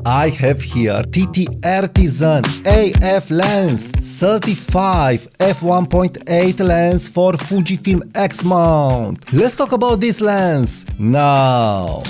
I have here TTARTISAN AF lens 35 F1.8 lens for Fujifilm X mount. Let's talk about this lens now.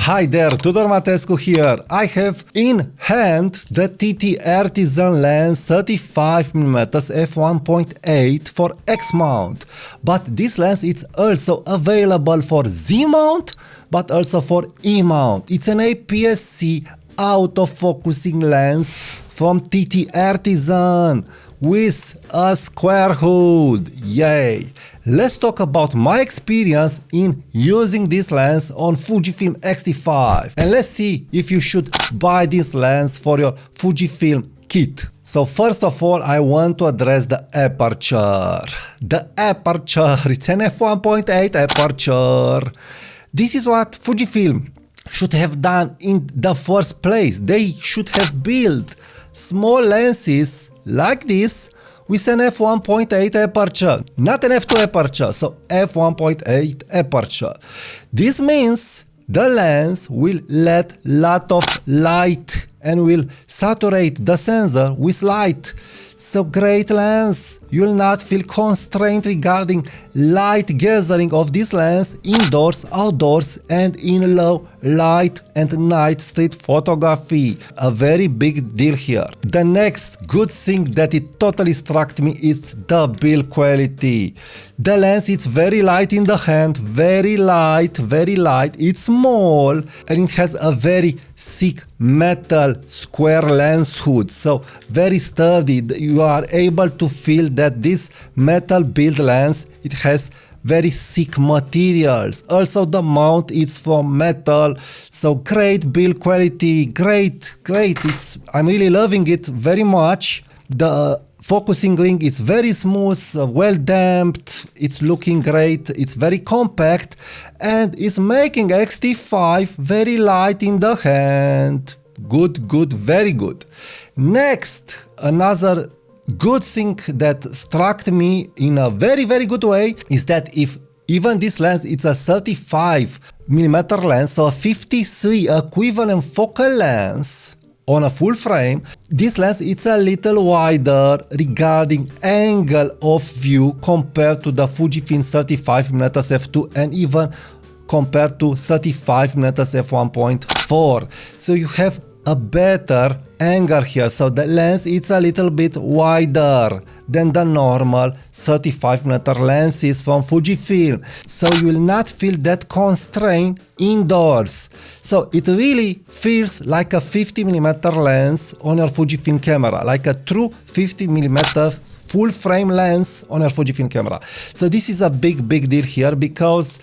Hi there, Tudor Matescu here. I have in hand the TTARTISAN lens 35mm F1.8 for X mount. But this lens is also available for Z mount, but also for E mount. It's an APS-C autofocusing lens from TTARTISAN with a square hood. Yay! Let's talk about my experience in using this lens on Fujifilm X-T5, and let's see if you should buy this lens for your Fujifilm kit. So first of all, I want to address the aperture. The aperture, it's an f1.8 aperture. This is what Fujifilm should have done in the first place. They should have built small lenses like this with an f1.8 aperture, not an f2 aperture, so f1.8 aperture. This means the lens will let lot of light and will saturate the sensor with light. So great lens. You will not feel constrained regarding light gathering of this lens indoors, outdoors, and in low light and night street photography. A very big deal here. The next good thing that it totally struck me is the build quality. The lens is very light in the hand, very light, very light. It's small and it has a very thick metal square lens hood, so very sturdy. You are able to feel that this metal build lens, it has very thick materials. Also the mount is from metal, so great build quality, great. I'm really loving it very much. The focusing ring is very smooth, well damped, it's looking great, it's very compact, and it's making X-T5 very light in the hand. Good, very good. Next, another good thing that struck me in a very good way is that if even this lens, it's a 35mm lens, so a 53 equivalent focal lens on a full frame, this lens it's a little wider regarding angle of view compared to the Fujifilm 35mm f2 and even compared to 35mm f1.4. So you have a better angle here, so the lens it's a little bit wider than the normal 35mm lenses from Fujifilm, so you will not feel that constraint indoors. So it really feels like a 50mm lens on your Fujifilm camera, like a true 50mm full frame lens on your Fujifilm camera. So this is a big deal here, because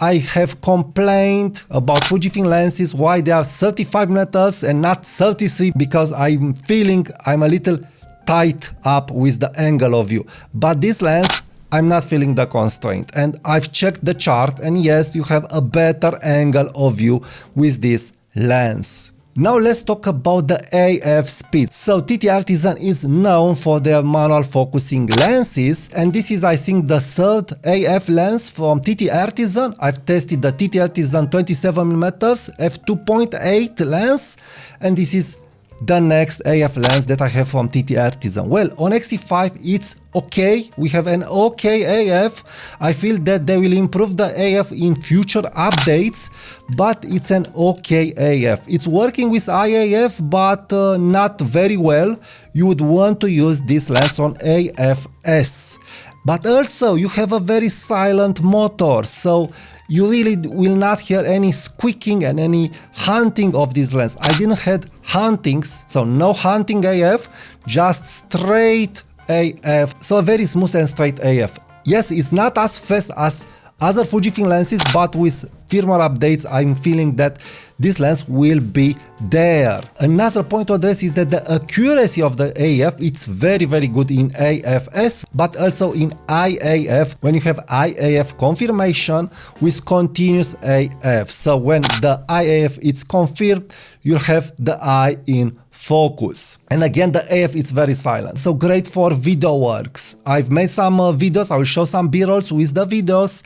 I have complained about Fujifilm lenses why they are 35mm and not 33, because I'm feeling I'm a little tight up with the angle of view. But this lens, I'm not feeling the constraint, and I've checked the chart, and yes, you have a better angle of view with this lens. Now let's talk about the AF speed. So TTARTISAN is known for their manual focusing lenses, and this is, I think, the third AF lens from TTARTISAN. I've tested the TTARTISAN 27mm f2.8 lens, and this is the next AF lens that I have from TTARTISAN. Well, on X-T5 it's okay, we have an okay AF. I feel that they will improve the AF in future updates, but it's an okay AF. It's working with IAF, but not very well. You would want to use this lens on AFS. But also you have a very silent motor, so you really will not hear any squeaking and any hunting of this lens. I didn't have huntings, so no hunting AF, just straight AF. So a very smooth and straight AF. Yes, it's not as fast as other Fujifilm lenses, but with firmware updates, I'm feeling that this lens will be there. Another point to address is that the accuracy of the AF, it's very good in AFS, but also in IAF, when you have IAF confirmation with continuous AF. So when the IAF is confirmed, you'll have the eye in focus. And again, the AF is very silent, so great for video works. I've made some videos, I will show some b-rolls with the videos,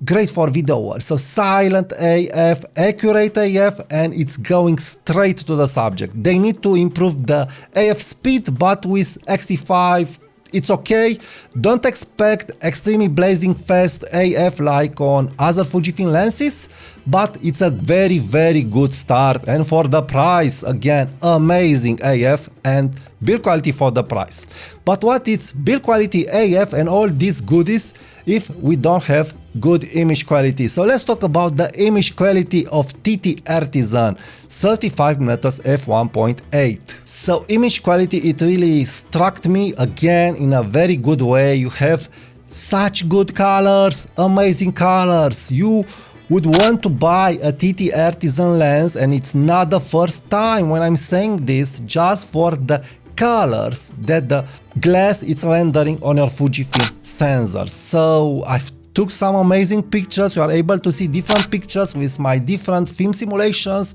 great for video. So silent AF, accurate AF, and it's going straight to the subject. They need to improve the AF speed, but with X-T5 it's okay. Don't expect extremely blazing fast AF like on other Fujifilm lenses, but it's a very good start, and for the price, again, amazing AF and build quality for the price. But what is build quality AF and all these goodies if we don't have good image quality? So let's talk about the image quality of TTARTISAN 35mm F1.8. So image quality, it really struck me again in a very good way. You have such good colors, amazing colors. You would want to buy a TTARTISAN lens, and it's not the first time when I'm saying this, just for the colors that the glass is rendering on your Fujifilm sensors. So I've took some amazing pictures. You are able to see different pictures with my different film simulations,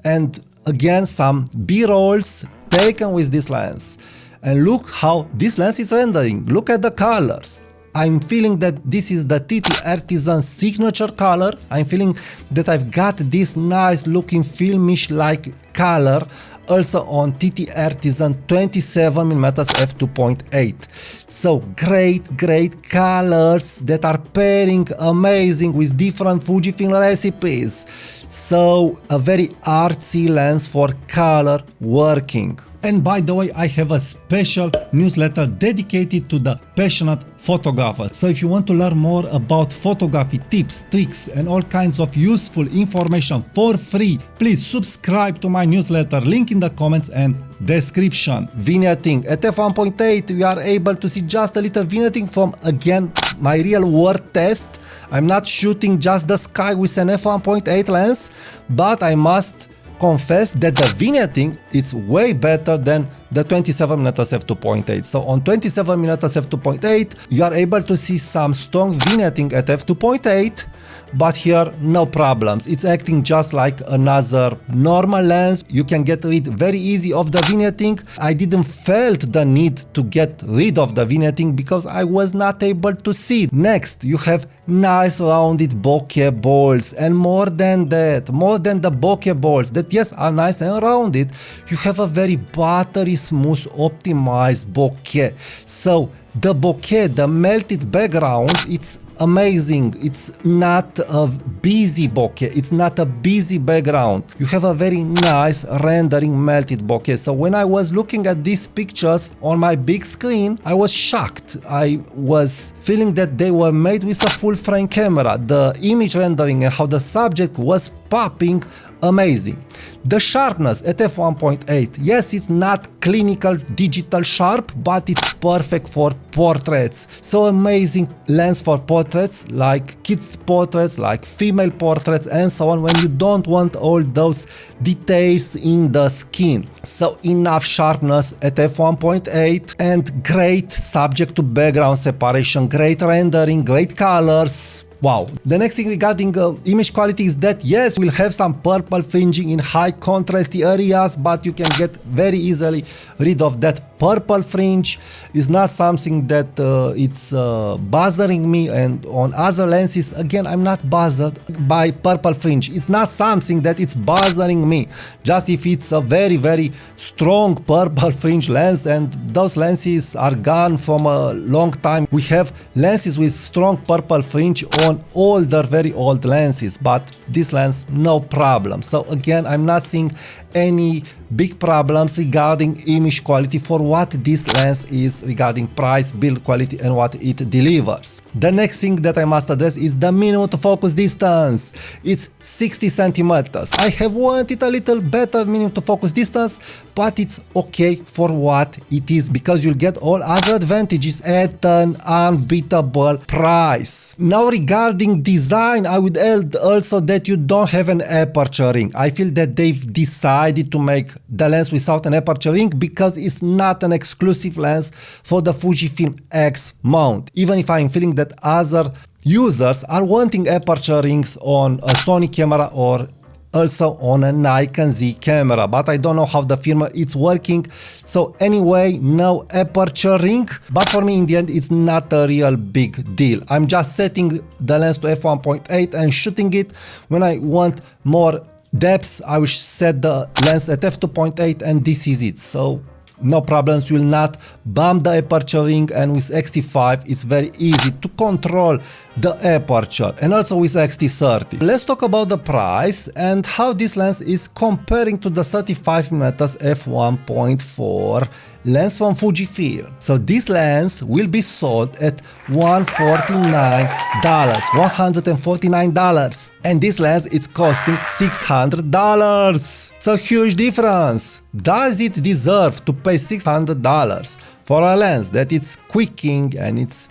and again some B-rolls taken with this lens. And look how this lens is rendering. Look at the colors. I'm feeling that this is the TTARTISAN signature color. I'm feeling that I've got this nice looking filmish like color also on TTARTISAN 27mm F2.8. So great colors that are pairing amazing with different Fujifilm recipes. So a very artsy lens for color working. And by the way, I have a special newsletter dedicated to the passionate photographers. So if you want to learn more about photography tips, tricks, and all kinds of useful information for free, please subscribe to my newsletter, link in the comments and description. Vignetting. At F1.8 we are able to see just a little vignetting from, again, my real world test. I'm not shooting just the sky with an F1.8 lens, but I must confess that the vignetting is way better than the 27mm f2.8. So on 27mm f2.8 you are able to see some strong vignetting at f2.8, but here no problems. It's acting just like another normal lens. You can get rid very easy of the vignetting. I didn't felt the need to get rid of the vignetting because I was not able to see it. Next, you have nice rounded bokeh balls, and more than that, more than the bokeh balls that yes are nice and rounded, you have a very buttery smooth optimized bokeh. So the bokeh, the melted background, it's amazing. It's not a busy bokeh, it's not a busy background. You have a very nice rendering melted bokeh. So when I was looking at these pictures on my big screen, I was shocked. I was feeling that they were made with a full frame camera. The image rendering and how the subject was popping, amazing. The sharpness at f1.8, yes, it's not clinical digital sharp, but it's perfect for portraits. So amazing lens for portraits, like kids portraits, like female portraits and so on, when you don't want all those details in the skin. So enough sharpness at f1.8 and great subject to background separation, great rendering, great colors. Wow. The next thing regarding image quality is that yes, we'll have some purple fringing in high contrast areas, but you can get very easily rid of that purple fringe. Is not something that it's bothering me, and on other lenses again I'm not bothered by purple fringe. It's not something that it's bothering me, just if it's a very strong purple fringe lens, and those lenses are gone from a long time. We have lenses with strong purple fringe on older, very old lenses, but this lens no problem. So again, I'm not seeing any big problems regarding image quality for what this lens is regarding price, build quality and what it delivers. The next thing that I must address is the minimum to focus distance. It's 60 centimeters. I have wanted a little better minimum to focus distance, but it's okay for what it is because you'll get all other advantages at an unbeatable price. Now regarding design, I would add also that you don't have an aperture ring. I feel that they've decided to make the lens without an aperture ring because it's not an exclusive lens for the Fujifilm X mount. Even if I'm feeling that other users are wanting aperture rings on a Sony camera or also on a Nikon Z camera, but I don't know how the firmware is working. So anyway, no aperture ring, but for me in the end it's not a real big deal. I'm just setting the lens to f1.8 and shooting it. When I want more depth, I will set the lens at f2.8 and this is it. So no problems, will not bump the aperture ring, and with X-T5 it's very easy to control the aperture, and also with X-T30. Let's talk about the price and how this lens is comparing to the 35mm f1.4 lens from Fujifilm. So this lens will be sold at $149, and this lens is costing $600. So huge difference. Does it deserve to pay $600 for a lens that it's quicking and it's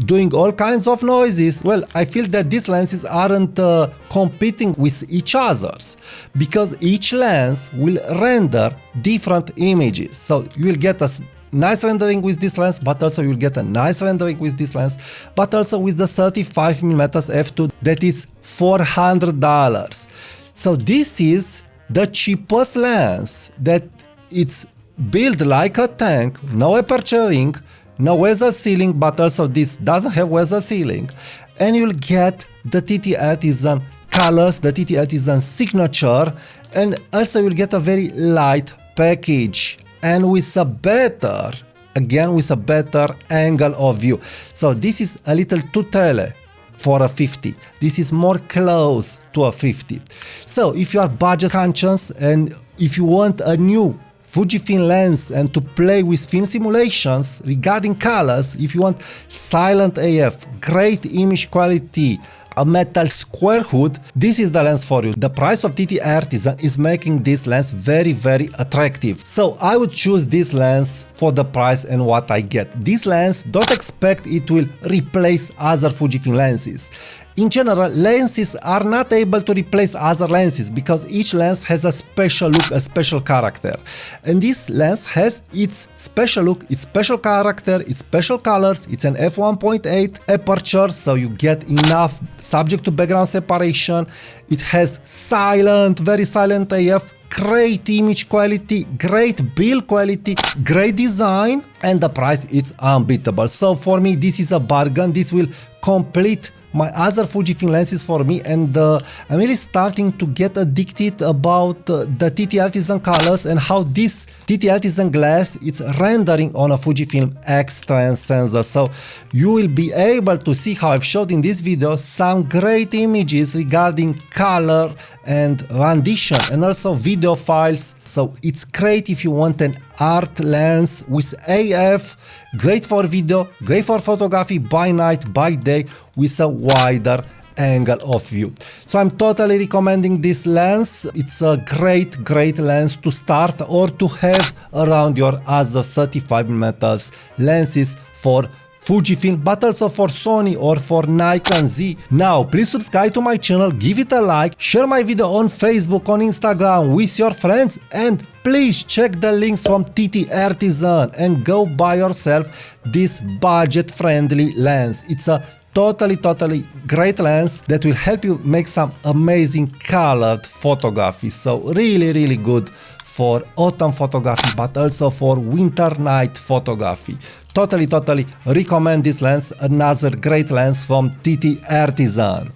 doing all kinds of noises? Well, I feel that these lenses aren't competing with each others, because each lens will render different images. So you will get a nice rendering with this lens, but also you will get a nice rendering with this lens, but also with the 35mm f2 that is $400. So this is the cheapest lens that it's built like a tank, no aperture ring, no weather sealing, but also this doesn't have weather sealing, and you'll get the TTARTISAN colors, the TTARTISAN signature, and also you'll get a very light package and with a better, again with a better angle of view. So this is a little too tele for a 50. This is more close to a 50. So if you are budget conscious and if you want a new Fujifilm lens and to play with film simulations regarding colors, if you want silent AF, great image quality, a metal square hood, this is the lens for you. The price of TTARTISAN is making this lens very, very attractive. So I would choose this lens for the price and what I get. This lens, don't expect it will replace other Fujifilm lenses. In general, lenses are not able to replace other lenses because each lens has a special look, a special character. And this lens has its special look, its special character, its special colors. It's an f1.8 aperture, so you get enough subject to background separation. It has silent, very silent AF, great image quality, great build quality, great design, and the price is unbeatable. So for me, this is a bargain. This will complete my other Fujifilm lenses for me, and I'm really starting to get addicted about the TTARTISAN colors and how this TTARTISAN glass is rendering on a Fujifilm X-Trans sensor. So you will be able to see how I've showed in this video some great images regarding color and rendition and also video files. So it's great if you want an art lens with AF, great for video, great for photography by night, by day, with a wider angle of view. So I'm totally recommending this lens. It's a great lens to start or to have around your other 35mm lenses for Fujifilm, but also for Sony or for Nikon Z. Now, please subscribe to my channel, give it a like, share my video on Facebook, on Instagram with your friends, and please check the links from TTARTISAN and go buy yourself this budget-friendly lens. It's a totally great lens that will help you make some amazing colored photography. So really good for autumn photography, but also for winter night photography. Totally recommend this lens, another great lens from TTARTISAN.